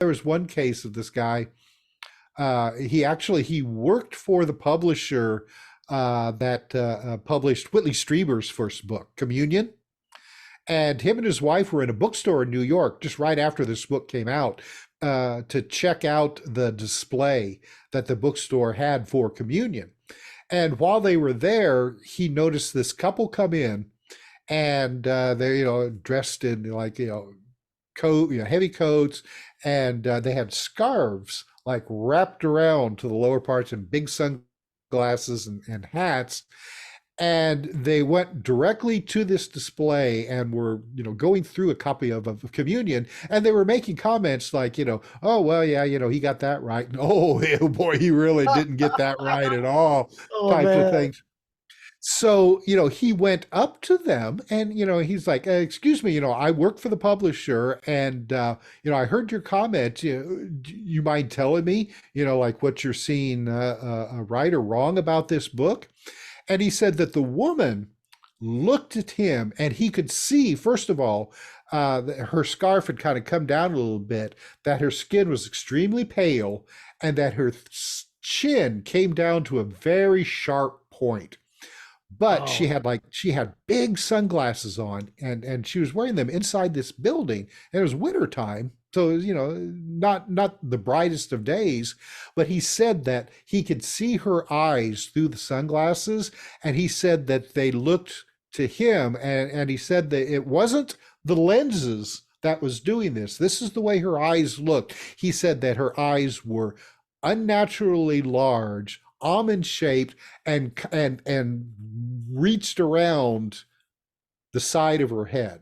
there was one case of this guy. He worked for the publisher that published Whitley Strieber's first book, Communion. And him and his wife were in a bookstore in New York just right after this book came out to check out the display that the bookstore had for Communion. And while they were there, he noticed this couple come in, and they're dressed in like coat, heavy coats, and they had scarves like wrapped around to the lower parts and big sunglasses and hats. And they went directly to this display and were going through a copy of Communion, and they were making comments like, oh well, yeah, he got that right, and, oh boy, he really didn't get that right at all, Oh types of man. things. So, he went up to them and, he's like, excuse me, I work for the publisher, and, I heard your comment. Do you mind telling me, like what you're seeing right or wrong about this book? And he said that the woman looked at him and he could see, first of all, her scarf had kind of come down a little bit, that her skin was extremely pale, and that her chin came down to a very sharp point. But Oh, she had big sunglasses on, and she was wearing them inside this building, and it was winter time, so it was, not the brightest of days. But he said that he could see her eyes through the sunglasses, and he said that they looked to him, and he said that it wasn't the lenses that was doing this. This is the way her eyes looked. He said that her eyes were unnaturally large, almond shaped, and reached around the side of her head.